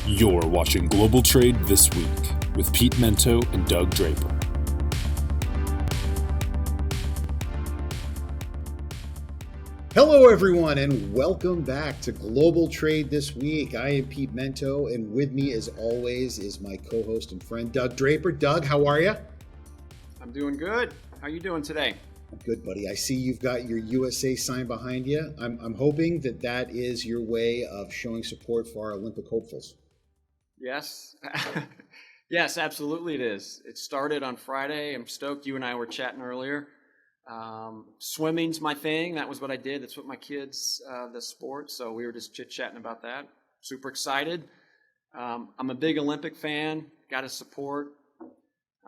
You're watching Global Trade This Week with Pete Mento and Doug Draper. Hello, everyone, and welcome back to Global Trade This Week. I am Pete Mento, and with me, as always, is my co-host and friend, Doug Draper. Doug, how are you? I'm doing good. How are you doing today? Good, buddy. I see you've got your USA sign behind you. I'm hoping that is your way of showing support for our Olympic hopefuls. Yes. Yes, absolutely it is. It started on Friday. I'm stoked. You and I were chatting earlier. Swimming's my thing. That was what I did. That's what my kids, the sport. So we were just chit-chatting about that. Super excited. I'm a big Olympic fan. Got to support.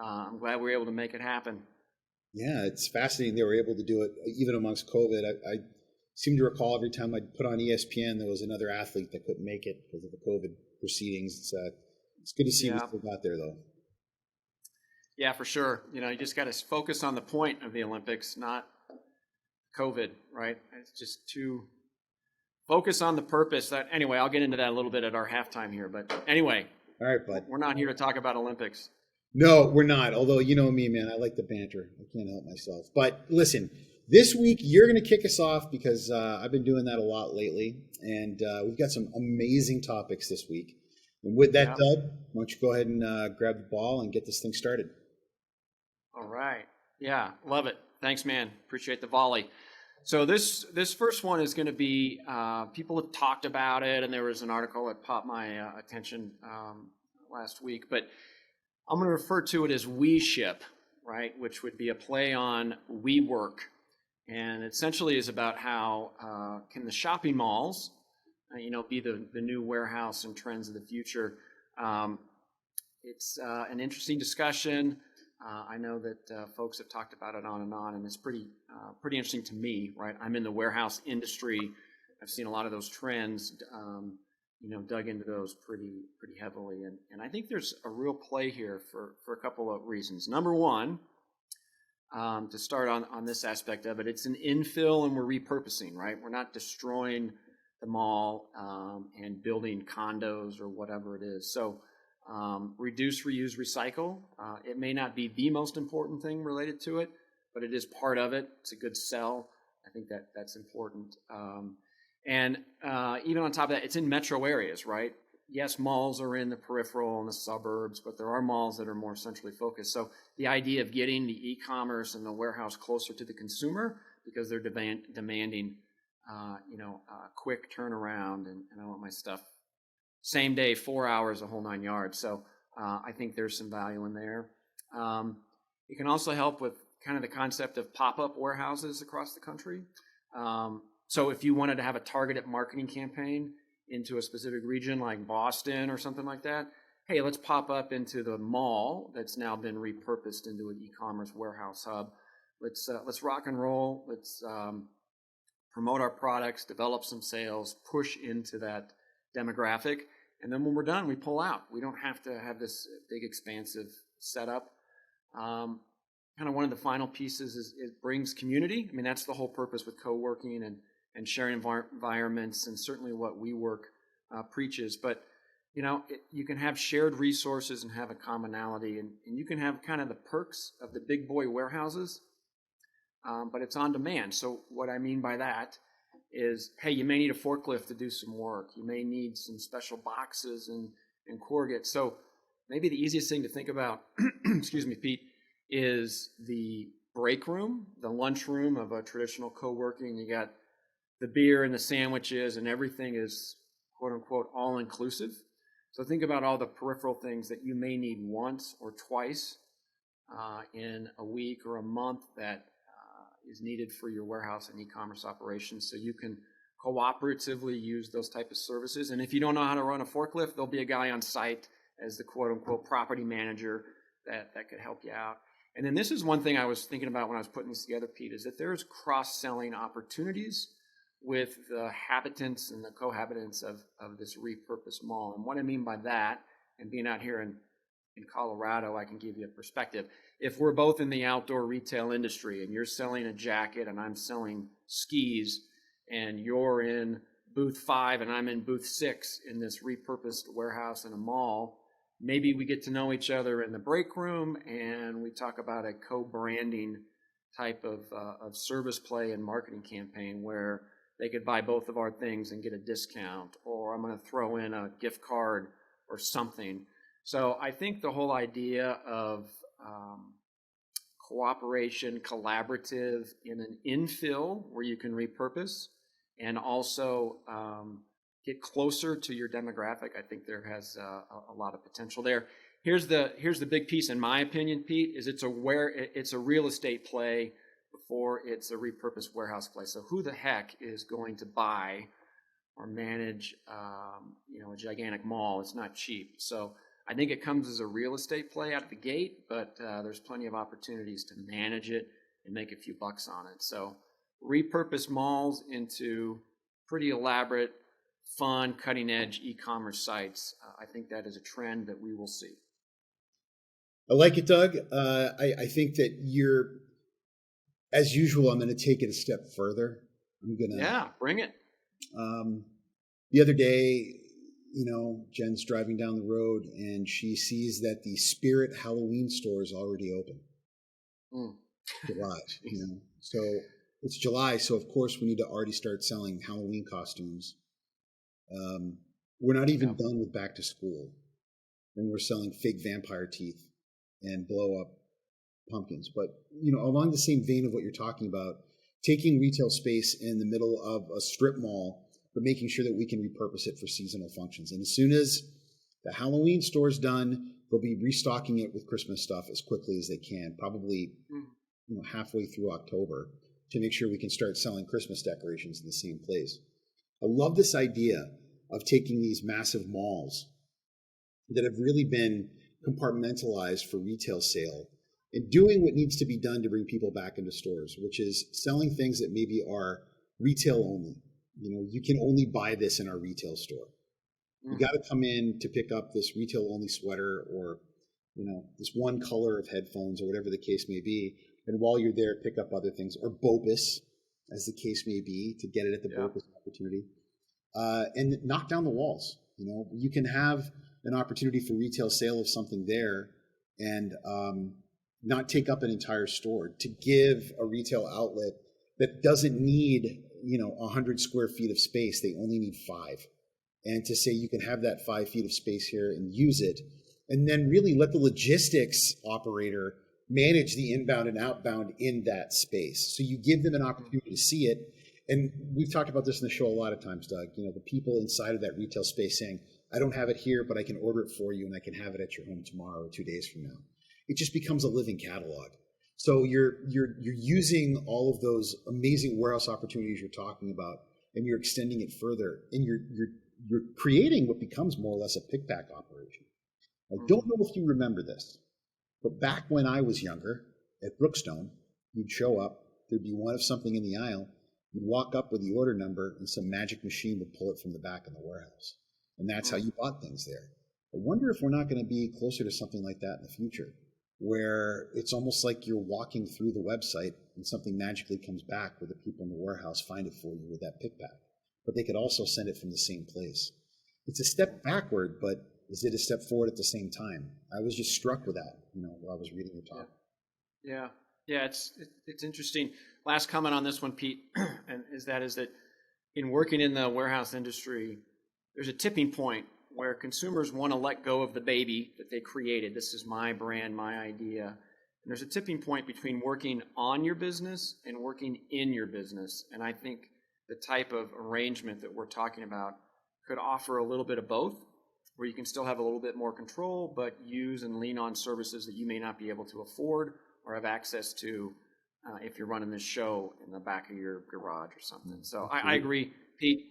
I'm glad we were able to make it happen. Yeah, it's fascinating they were able to do it even amongst COVID. I seem to recall every time I'd put on ESPN, there was another athlete that couldn't make it because of the COVID proceedings. It's good to see we still got there, though. Yeah, for sure. You know, you just got to focus on the point of the Olympics, not COVID, right? It's just too focus on the purpose. Anyway, I'll get into that a little bit at our halftime here. But anyway, all right, bud. We're not here to talk about Olympics. No, we're not. Although, you know me, man, I like the banter. I can't help myself. But listen, this week you're going to kick us off because I've been doing that a lot lately. And we've got some amazing topics this week. And with that, Doug, why don't you go ahead and grab the ball and get this thing started. All right. Yeah, love it. Thanks, man. Appreciate the volley. So this first one is going to be, people have talked about it, and there was an article that popped my attention last week. But I'm going to refer to it as WeShip, right, which would be a play on WeWork. And essentially is about how can the shopping malls, be the new warehouse and trends of the future. It's an interesting discussion. I know that folks have talked about it on, and it's pretty interesting to me, right? I'm in the warehouse industry. I've seen a lot of those trends, dug into those pretty heavily. And I think there's a real play here for a couple of reasons. Number one, to start on this aspect of it, it's an infill and we're repurposing, right? We're not destroying the mall and building condos or whatever it is. So reduce, reuse, recycle. It may not be the most important thing related to it, but it is part of it. It's a good sell. I think that's important. And even on top of that, it's in metro areas, right? Yes, malls are in the peripheral and the suburbs, but there are malls that are more centrally focused. So the idea of getting the e-commerce and the warehouse closer to the consumer because they're demanding, quick turnaround, and I want my stuff same day, 4 hours, a whole 9 yards. So I think there's some value in there. It can also help with kind of the concept of pop-up warehouses across the country. So if you wanted to have a targeted marketing campaign into a specific region like Boston or something like that, hey, let's pop up into the mall that's now been repurposed into an e-commerce warehouse hub. Let's rock and roll. Let's promote our products, develop some sales, push into that demographic. And then when we're done, we pull out. We don't have to have this big, expansive setup. Kind of one of the final pieces is it brings community. I mean, that's the whole purpose with co-working and sharing environments, and certainly what WeWork preaches. But, you can have shared resources and have a commonality, and you can have kind of the perks of the big boy warehouses, but it's on demand. So what I mean by that is, hey, you may need a forklift to do some work. You may need some special boxes and corrugate. So maybe the easiest thing to think about, excuse me, Pete, is the break room, the lunch room of a traditional co-working. You got the beer and the sandwiches, and everything is, quote unquote, all inclusive. So think about all the peripheral things that you may need once or twice in a week or a month that is needed for your warehouse and e-commerce operations. So you can cooperatively use those type of services. And if you don't know how to run a forklift, there'll be a guy on site as the quote unquote property manager that could help you out. And then this is one thing I was thinking about when I was putting this together, Pete, is that there's cross-selling opportunities with the habitants and the cohabitants of this repurposed mall. And what I mean by that, and being out here in Colorado, I can give you a perspective. If we're both in the outdoor retail industry and you're selling a jacket and I'm selling skis, and you're in booth 5 and I'm in booth 6 in this repurposed warehouse in a mall, maybe we get to know each other in the break room and we talk about a co-branding type of service play and marketing campaign where they could buy both of our things and get a discount, or I'm going to throw in a gift card or something. So I think the whole idea of cooperation, collaborative in an infill where you can repurpose and also get closer to your demographic, I think there has a lot of potential there. Here's the big piece, in my opinion, Pete, is it's a real estate play before it's a repurposed warehouse play. So who the heck is going to buy or manage a gigantic mall? It's not cheap. So I think it comes as a real estate play out of the gate, but there's plenty of opportunities to manage it and make a few bucks on it. So repurpose malls into pretty elaborate, fun, cutting-edge e-commerce sites. I think that is a trend that we will see. I like it, Doug. I think that as usual, I'm going to take it a step further. Bring it. The other day, Jen's driving down the road and she sees that the Spirit Halloween store is already open. July, So it's July, so of course we need to already start selling Halloween costumes. We're not even done with back to school, and we're selling fake vampire teeth and blow up pumpkins. But along the same vein of what you're talking about, taking retail space in the middle of a strip mall, but making sure that we can repurpose it for seasonal functions. And as soon as the Halloween store's done, they'll be restocking it with Christmas stuff as quickly as they can, probably halfway through October, to make sure we can start selling Christmas decorations in the same place. I love this idea of taking these massive malls that have really been compartmentalized for retail sale and doing what needs to be done to bring people back into stores, which is selling things that maybe are retail only. You can only buy this in our retail store. You got to come in to pick up this retail only sweater or, this one color of headphones or whatever the case may be. And while you're there, pick up other things, or BOPUS, as the case may be, to get it at the BOPUS opportunity, and knock down the walls. You can have an opportunity for retail sale of something there and not take up an entire store, to give a retail outlet that doesn't need 100 square feet of space. They only need 5. And to say you can have that 5 feet of space here and use it, and then really let the logistics operator manage the inbound and outbound in that space. So you give them an opportunity to see it. And we've talked about this in the show a lot of times, Doug, the people inside of that retail space saying, I don't have it here, but I can order it for you and I can have it at your home tomorrow or 2 days from now. It just becomes a living catalog. So you're using all of those amazing warehouse opportunities you're talking about, and you're extending it further, and you're creating what becomes more or less a pick-pack operation. I don't know if you remember this, but back when I was younger, at Brookstone, you'd show up, there'd be one of something in the aisle, you'd walk up with the order number, and some magic machine would pull it from the back of the warehouse. And that's how you bought things there. I wonder if we're not going to be closer to something like that in the future, where it's almost like you're walking through the website and something magically comes back where the people in the warehouse find it for you with that pick pack. But they could also send it from the same place. It's a step backward, but is it a step forward at the same time? I was just struck with that, while I was reading your talk. Yeah, it's interesting. Last comment on this one, Pete, and is that in working in the warehouse industry, there's a tipping point where consumers want to let go of the baby that they created. This is my brand, my idea. And there's a tipping point between working on your business and working in your business. And I think the type of arrangement that we're talking about could offer a little bit of both, where you can still have a little bit more control, but use and lean on services that you may not be able to afford or have access to if you're running this show in the back of your garage or something. So I agree, Pete.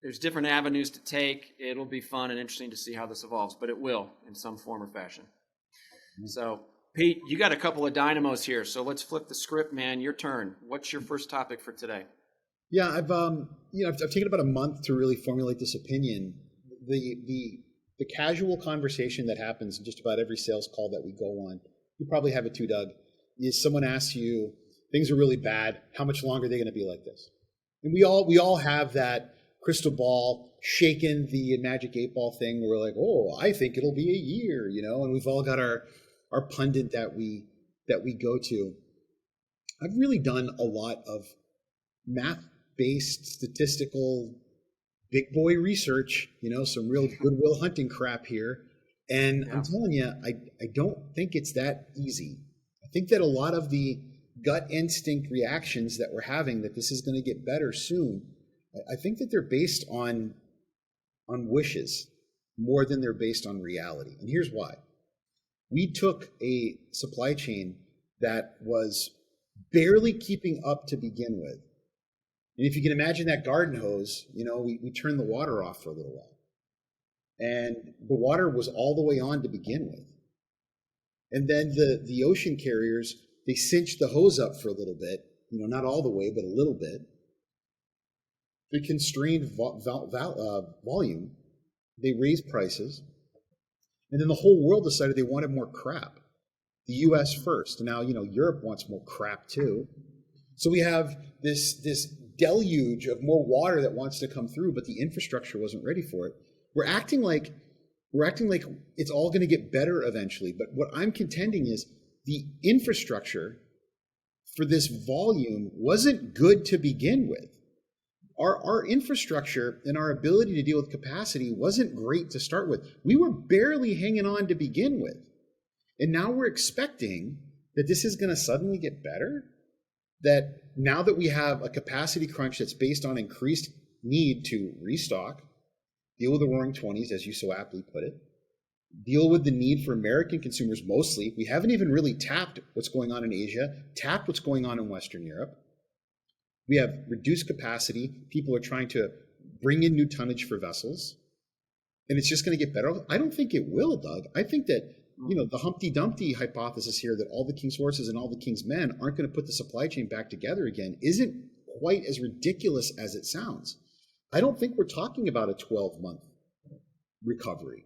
There's different avenues to take. It'll be fun and interesting to see how this evolves, but it will in some form or fashion. So, Pete, you got a couple of dynamos here, so let's flip the script, man. Your turn. What's your first topic for today? Yeah, I've taken about a month to really formulate this opinion. The casual conversation that happens in just about every sales call that we go on, you probably have it too, Doug, is someone asks you, things are really bad. How much longer are they going to be like this? And we all have that crystal ball, shaking the magic 8-ball thing. Where we're like, oh, I think it'll be a year, and we've all got our pundit that we go to. I've really done a lot of math-based statistical big boy research, some real Goodwill Hunting crap here. And I'm telling you, I don't think it's that easy. I think that a lot of the gut instinct reactions that we're having, that this is going to get better soon, I think that they're based on wishes more than they're based on reality. And here's why. We took a supply chain that was barely keeping up to begin with. And if you can imagine that garden hose, we turned the water off for a little while. And the water was all the way on to begin with. And then the ocean carriers, they cinched the hose up for a little bit, not all the way, but a little bit. They constrained volume. They raised prices. And then the whole world decided they wanted more crap. The U.S. first. And now, Europe wants more crap too. So we have this deluge of more water that wants to come through, but the infrastructure wasn't ready for it. We're acting like it's all going to get better eventually. But what I'm contending is the infrastructure for this volume wasn't good to begin with. Our infrastructure and our ability to deal with capacity wasn't great to start with. We were barely hanging on to begin with. And now we're expecting that this is going to suddenly get better? That now that we have a capacity crunch that's based on increased need to restock, deal with the roaring 20s, as you so aptly put it, deal with the need for American consumers mostly. We haven't even really tapped what's going on in Asia, tapped what's going on in Western Europe. We have reduced capacity. People are trying to bring in new tonnage for vessels. And it's just going to get better. I don't think it will, Doug. I think that, the Humpty Dumpty hypothesis here, that all the king's horses and all the king's men aren't going to put the supply chain back together again, isn't quite as ridiculous as it sounds. I don't think we're talking about a 12-month recovery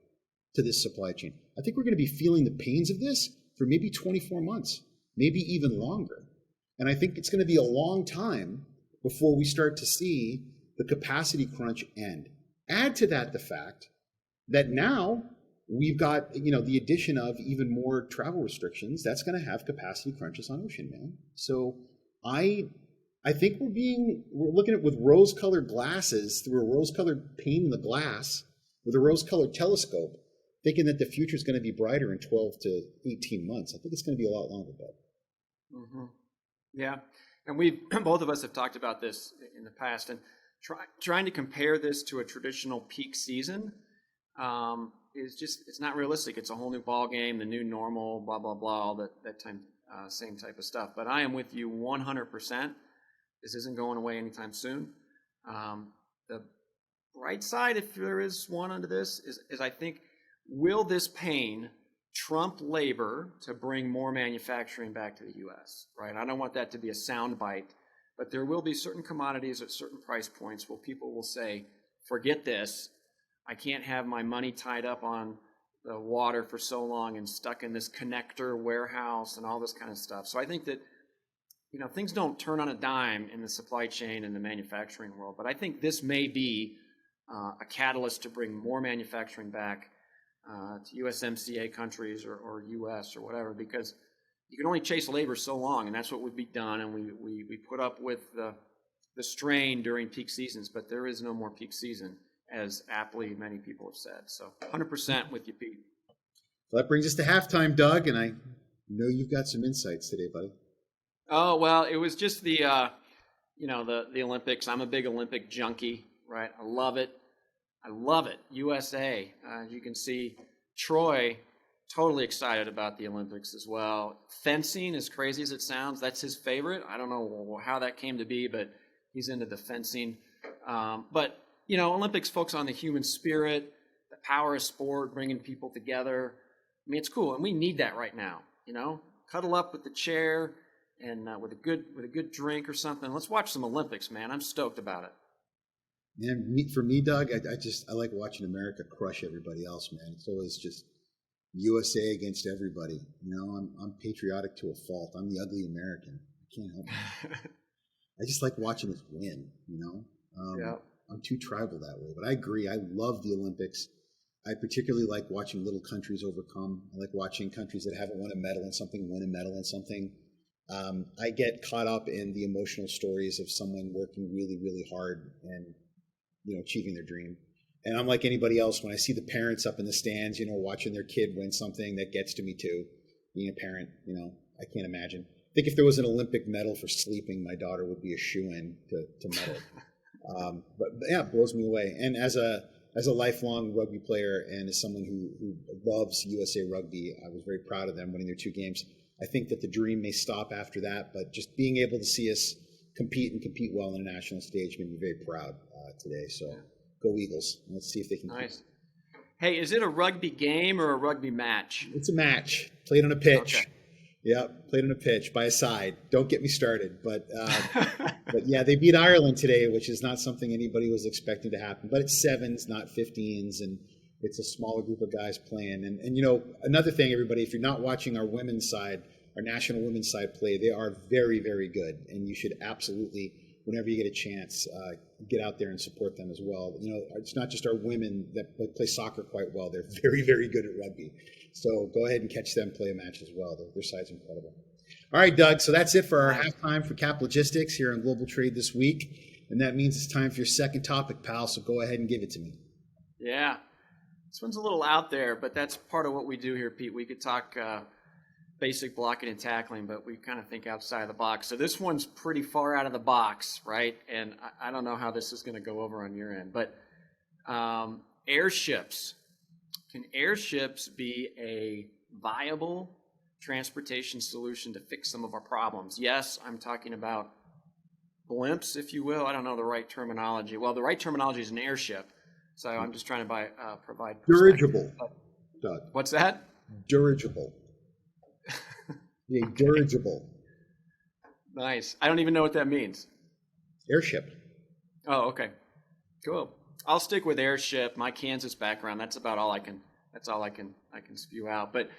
to this supply chain. I think we're going to be feeling the pains of this for maybe 24 months, maybe even longer. And I think it's going to be a long time before we start to see the capacity crunch end. Add to that the fact that now we've got, the addition of even more travel restrictions. That's going to have capacity crunches on ocean, man. So I think we're looking at with rose-colored glasses through a rose-colored pane in the glass with a rose-colored telescope, thinking that the future is going to be brighter in 12 to 18 months. I think it's going to be a lot longer, bud. Mm-hmm. Yeah, and we both of us have talked about this in the past, and trying to compare this to a traditional peak season it's not realistic. It's a whole new ball game, the new normal, blah blah blah, all that time, same type of stuff. But I am with you 100%. This isn't going away anytime soon. The bright side, if there is one under this, is I think, will this pain trump labor to bring more manufacturing back to the U.S., right? I don't want that to be a soundbite, but there will be certain commodities at certain price points where people will say, forget this. I can't have my money tied up on the water for so long and stuck in this connector warehouse and all this kind of stuff. So I think that, things don't turn on a dime in the supply chain and the manufacturing world, but I think this may be a catalyst to bring more manufacturing back to USMCA countries or US or whatever, because you can only chase labor so long, and that's what would be done. And we put up with the strain during peak seasons, but there is no more peak season, as aptly many people have said. So 100% with you, Pete. Well, that brings us to halftime, Doug, and I know you've got some insights today, buddy. Oh, well, it was just the Olympics. I'm a big Olympic junkie, right? I love it. USA. As you can see, Troy, totally excited about the Olympics as well. Fencing, as crazy as it sounds, that's his favorite. I don't know how that came to be, but he's into the fencing. But Olympics focus on the human spirit, the power of sport, bringing people together. I mean, it's cool, and we need that right now. Cuddle up with the chair and with a good drink or something. Let's watch some Olympics, man. I'm stoked about it. And for me, Doug, I like watching America crush everybody else, man. It's always just USA against everybody. I'm patriotic to a fault. I'm the ugly American. I can't help it. I just like watching us win. Yeah. I'm too tribal that way. But I agree. I love the Olympics. I particularly like watching little countries overcome. I like watching countries that haven't won a medal in something win a medal in something. I get caught up in the emotional stories of someone working really, really hard and, achieving their dream. And I'm like anybody else, when I see the parents up in the stands, watching their kid win something, that gets to me too. Being a parent, I can't imagine. I think if there was an Olympic medal for sleeping, my daughter would be a shoo-in to medal. But yeah, it blows me away. And as a lifelong rugby player and as someone who loves USA Rugby, I was very proud of them winning their 2 games. I think that the dream may stop after that, but just being able to see us compete well on a national stage made me very proud today. So go Eagles. Let's see if they can. Nice. Hey, is it a rugby game or a rugby match? It's a match played on a pitch. Okay. Yeah, played on a pitch by a side. Don't get me started. But yeah, they beat Ireland today, which is not something anybody was expecting to happen. But it's 7s, not 15s, and it's a smaller group of guys playing. And another thing, everybody, if you're not watching our women's side, our national women's side play, they are very, very good. And you should absolutely, whenever you get a chance, get out there and support them as well. It's not just our women that play soccer quite well. They're very, very good at rugby. So go ahead and catch them play a match as well. Their side's incredible. All right, Doug, so that's it for our halftime for Cap Logistics here on Global Trade this week. And that means it's time for your second topic, pal, so go ahead and give it to me. Yeah. This one's a little out there, but that's part of what we do here, Pete. We could talk basic blocking and tackling, but we kind of think outside of the box. So this one's pretty far out of the box, right? And I don't know how this is going to go over on your end, but airships. Can airships be a viable transportation solution to fix some of our problems? Yes, I'm talking about blimps, if you will. I don't know the right terminology. Well, the right terminology is an airship. So I'm just trying to provide dirigible. Doug. What's that? Dirigible. Yeah, dirigible. Nice. I don't even know what that means. Airship. Oh, okay. Cool. I'll stick with airship. My Kansas background, that's about all I can spew out. But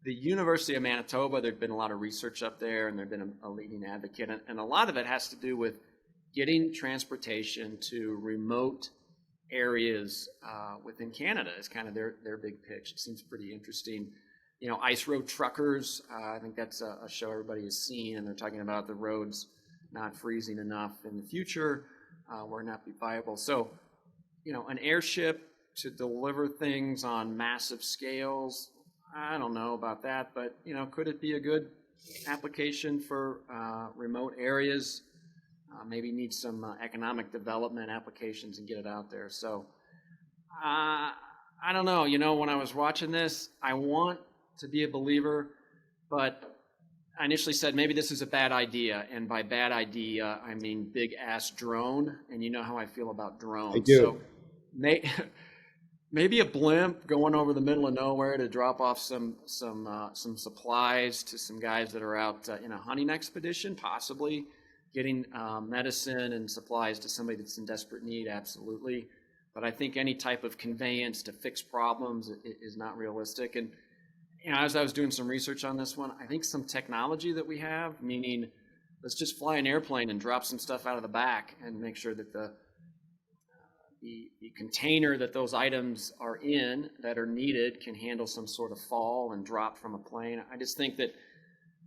the University of Manitoba, there's been a lot of research up there, and they've been a leading advocate. And a lot of it has to do with getting transportation to remote areas within Canada is kind of their big pitch. It seems pretty interesting. Ice road truckers, I think that's a show everybody has seen, and they're talking about the roads not freezing enough in the future where not be viable. So, an airship to deliver things on massive scales, I don't know about that, but, could it be a good application for remote areas? Maybe need some economic development applications and get it out there. So I don't know. When I was watching this, I want to be a believer, but I initially said maybe this is a bad idea. And by bad idea, I mean big-ass drone. And you know how I feel about drones. I do. So maybe a blimp going over the middle of nowhere to drop off some supplies to some guys that are out in a hunting expedition, possibly. Getting medicine and supplies to somebody that's in desperate need, absolutely. But I think any type of conveyance to fix problems is not realistic. And as I was doing some research on this one, I think some technology that we have, meaning let's just fly an airplane and drop some stuff out of the back and make sure that the container that those items are in that are needed can handle some sort of fall and drop from a plane. I just think that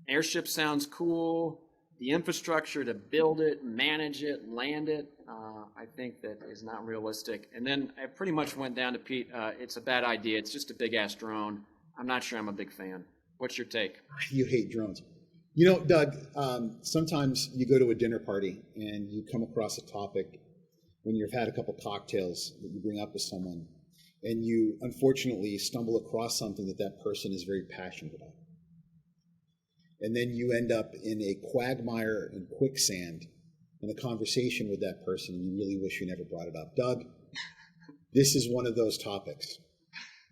airship sounds cool. The infrastructure to build it, manage it, land it, I think that is not realistic. And then I pretty much went down to Pete, it's a bad idea. It's just a big-ass drone. I'm not sure I'm a big fan. What's your take? You hate drones. Doug, sometimes you go to a dinner party and you come across a topic when you've had a couple cocktails that you bring up with someone, and you unfortunately stumble across something that person is very passionate about. And then you end up in a quagmire and quicksand in a conversation with that person, and you really wish you never brought it up. Doug, this is one of those topics.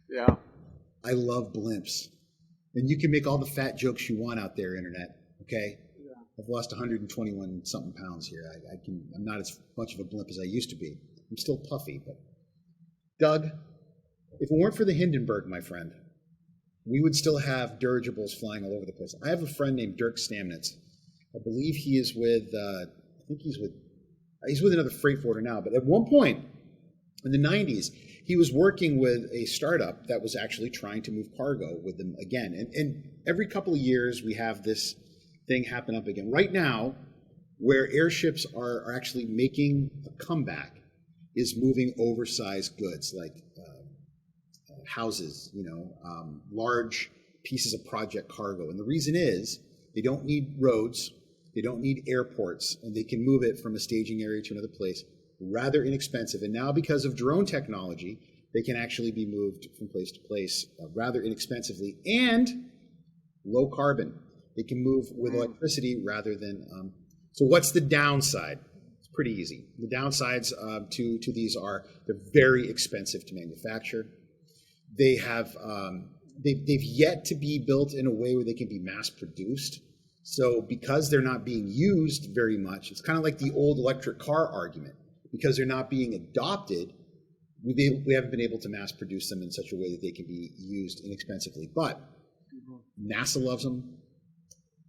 Yeah. I love blimps. And you can make all the fat jokes you want out there, Internet, okay? Yeah. I've lost 121 something pounds here. I'm not as much of a blimp as I used to be. I'm still puffy, but Doug, if it weren't for the Hindenburg, my friend, we would still have dirigibles flying all over the place. I have a friend named Dirk Stamnitz. I believe he is with, He's with another freight forwarder now, but at one point in the 90s, he was working with a startup that was actually trying to move cargo with them again. And every couple of years, we have this thing happen up again. Right now, where airships are actually making a comeback is moving oversized goods like houses, large pieces of project cargo. And the reason is they don't need roads, they don't need airports, and they can move it from a staging area to another place rather inexpensive. And now because of drone technology, they can actually be moved from place to place rather inexpensively and low carbon. They can move with electricity rather than... So what's the downside? It's pretty easy. The downsides to these are they're very expensive to manufacture. They have they've yet to be built in a way where they can be mass produced. So because they're not being used very much, it's kind of like the old electric car argument. Because they're not being adopted, we haven't been able to mass produce them in such a way that they can be used inexpensively. But NASA loves them.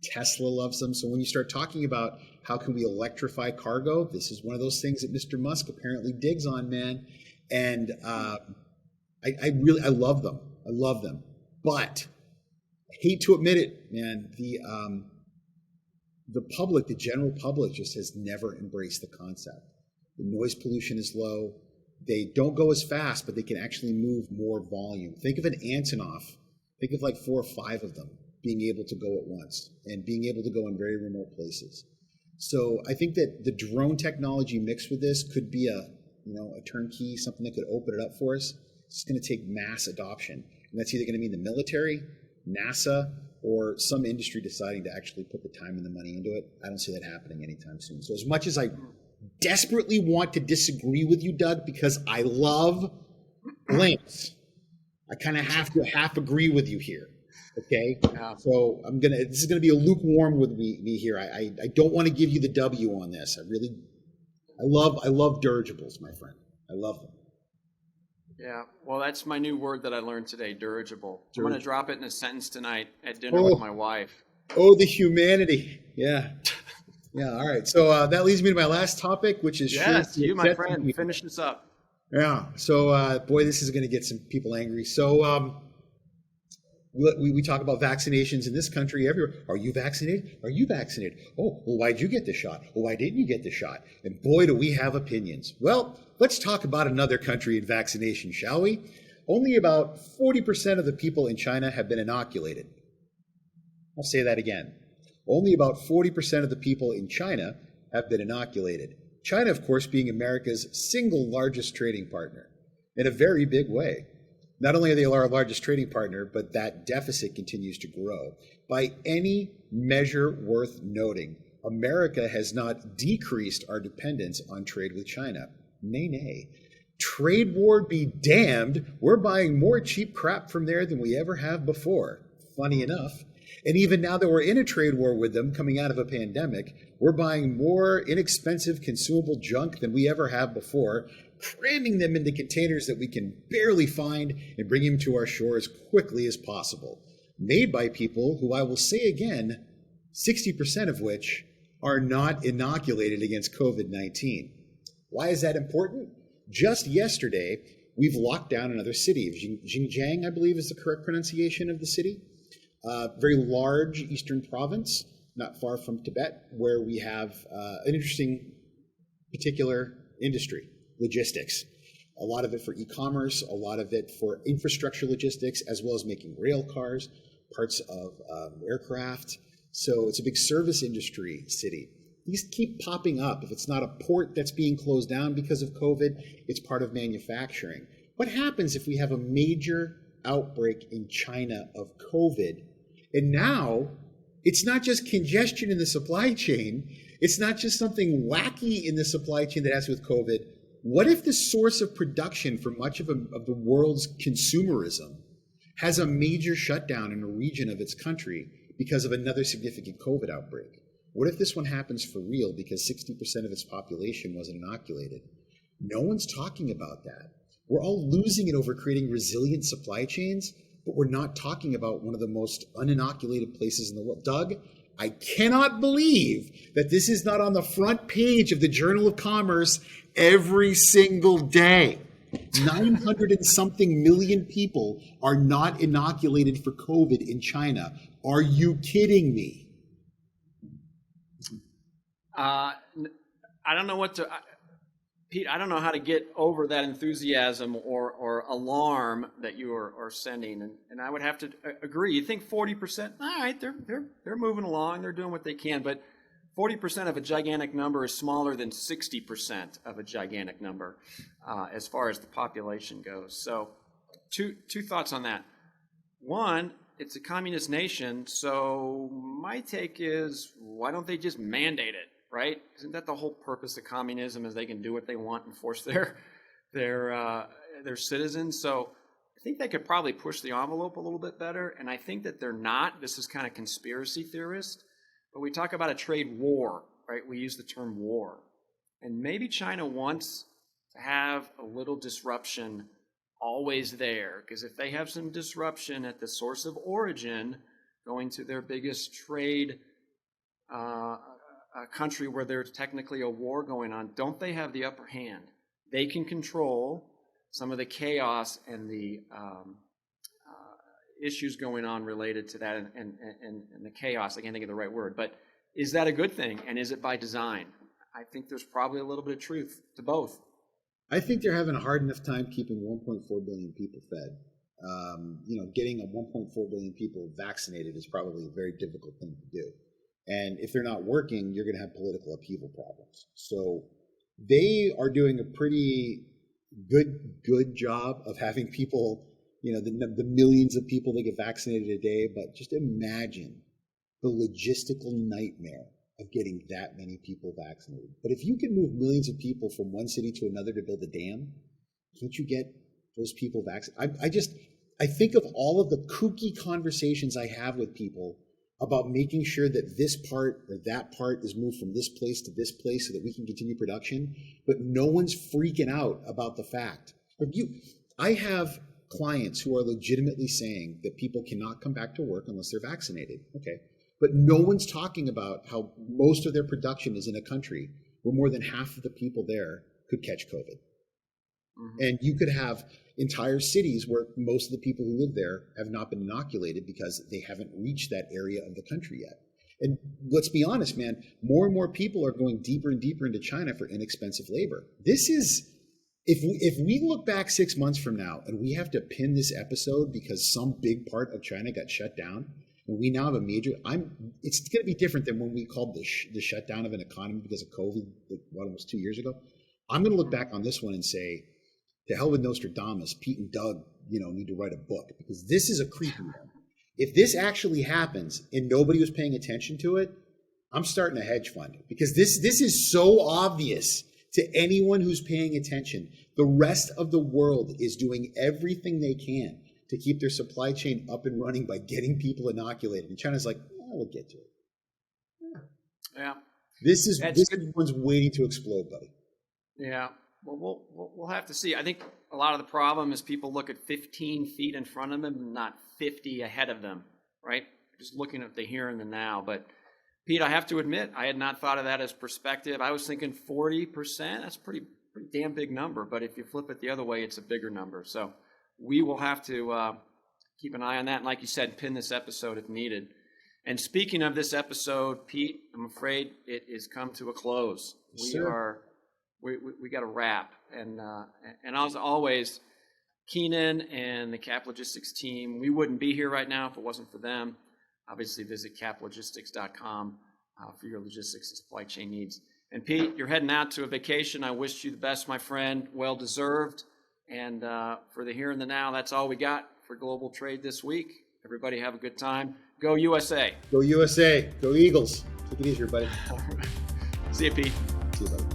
Tesla loves them. So when you start talking about how can we electrify cargo, this is one of those things that Mr. Musk apparently digs on, man. And I love them. I love them. But I hate to admit it, man, the public, the general public just has never embraced the concept. The noise pollution is low. They don't go as fast, but they can actually move more volume. Think of an Antonov. Think of like 4 or 5 of them being able to go at once and being able to go in very remote places. So I think that the drone technology mixed with this could be a turnkey, something that could open it up for us. It's going to take mass adoption. And that's either going to be in the military, NASA, or some industry deciding to actually put the time and the money into it. I don't see that happening anytime soon. So as much as I desperately want to disagree with you, Doug, because I love blimps, I kind of have to half agree with you here. Okay, so this is gonna be a lukewarm with me here. I don't want to give you the W on this. I love dirigibles, my friend. I love them. Yeah, well, that's my new word that I learned today, dirigible. I'm going to drop it in a sentence tonight at dinner with my wife. Oh, the humanity. Yeah. Yeah, all right. So that leads me to my last topic, which is... Yes, you, my friend. Finish this up. Yeah. So, boy, this is going to get some people angry. So we talk about vaccinations in this country everywhere. Are you vaccinated? Are you vaccinated? Oh, well, why'd you get the shot? Well, why didn't you get the shot? And boy, do we have opinions. Well, let's talk about another country in vaccination, shall we? Only about 40% of the people in China have been inoculated. I'll say that again. Only about 40% of the people in China have been inoculated. China, of course, being America's single largest trading partner in a very big way. Not only are they our largest trading partner, but that deficit continues to grow. By any measure worth noting, America has not decreased our dependence on trade with China. Nay, nay. Trade war be damned, we're buying more cheap crap from there than we ever have before. Funny enough. And even now that we're in a trade war with them coming out of a pandemic, we're buying more inexpensive consumable junk than we ever have before, cramming them into containers that we can barely find and bring them to our shore as quickly as possible. Made by people who, I will say again, 60% of which are not inoculated against COVID-19. Why is that important? Just yesterday, we've locked down another city. Xinjiang, I believe, is the correct pronunciation of the city. Very large eastern province, not far from Tibet, where we have an interesting particular industry, logistics. A lot of it for e-commerce, a lot of it for infrastructure logistics, as well as making rail cars, parts of aircraft. So it's a big service industry city. These keep popping up. If it's not a port that's being closed down because of COVID, it's part of manufacturing. What happens if we have a major outbreak in China of COVID? And now it's not just congestion in the supply chain. It's not just something wacky in the supply chain that has to do with COVID. What if the source of production for much of the world's consumerism has a major shutdown in a region of its country because of another significant COVID outbreak? What if this one happens for real because 60% of its population wasn't inoculated? No one's talking about that. We're all losing it over creating resilient supply chains, but we're not talking about one of the most uninoculated places in the world. Doug, I cannot believe that this is not on the front page of the Journal of Commerce every single day. 900 and something million people are not inoculated for COVID in China. Are you kidding me? I don't know what to, Pete, I don't know how to get over that enthusiasm or alarm that you are sending. And I would have to agree. You think 40%, all right, they're moving along, they're doing what they can, but 40% of a gigantic number is smaller than 60% of a gigantic number as far as the population goes. So two thoughts on that. One, it's a communist nation, so my take is, why don't they just mandate it, right? Isn't that the whole purpose of communism, is they can do what they want and force their citizens? So I think they could probably push the envelope a little bit better, and I think that they're not. This is kind of conspiracy theorist. But we talk about a trade war, right? We use the term war. And maybe China wants to have a little disruption always there, because if they have some disruption at the source of origin, going to their biggest trade country where there's technically a war going on, don't they have the upper hand? They can control some of the chaos and the issues going on related to that and the chaos. I can't think of the right word, but is that a good thing? And is it by design? I think there's probably a little bit of truth to both. I think they're having a hard enough time keeping 1.4 billion people fed. Getting a 1.4 billion people vaccinated is probably a very difficult thing to do. And if they're not working, you're going to have political upheaval problems. So they are doing a pretty good job of having people, the millions of people that get vaccinated a day. But just imagine the logistical nightmare of getting that many people vaccinated. But if you can move millions of people from one city to another to build a dam, can't you get those people vaccinated? I think of all of the kooky conversations I have with people about making sure that this part or that part is moved from this place to this place so that we can continue production, but no one's freaking out about the fact. I have clients who are legitimately saying that people cannot come back to work unless they're vaccinated. Okay. But no one's talking about how most of their production is in a country where more than half of the people there could catch COVID. Mm-hmm. And you could have entire cities where most of the people who live there have not been inoculated because they haven't reached that area of the country yet. And let's be honest, man, more and more people are going deeper and deeper into China for inexpensive labor. This is, if we look back 6 months from now and we have to pin this episode because some big part of China got shut down, and we now have a major, it's going to be different than when we called the shutdown of an economy because of COVID, almost 2 years ago. I'm going to look back on this one and say, to hell with Nostradamus, Pete and Doug, need to write a book, because this is a creepy one. If this actually happens and nobody was paying attention to it, I'm starting a hedge fund, because this is so obvious to anyone who's paying attention. The rest of the world is doing everything they can to keep their supply chain up and running by getting people inoculated. And China's like, we'll get to it. Yeah. This one's waiting to explode, buddy. Yeah. Well, we'll have to see. I think a lot of the problem is people look at 15 feet in front of them, not 50 ahead of them, right? Just looking at the here and the now. But Pete, I have to admit, I had not thought of that as perspective. I was thinking 40%. That's pretty damn big number. But if you flip it the other way, it's a bigger number. So we will have to keep an eye on that. And like you said, pin this episode if needed. And speaking of this episode, Pete, I'm afraid it has come to a close. We got a wrap. And as always, Keenan and the Cap Logistics team, we wouldn't be here right now if it wasn't for them. Obviously, visit caplogistics.com for your logistics and supply chain needs. And Pete, you're heading out to a vacation. I wish you the best, my friend. Well deserved. And for the here and the now, that's all we got for Global Trade this week. Everybody have a good time. Go USA. Go USA. Go Eagles. Take it easy, everybody. See you, Pete. See you, buddy.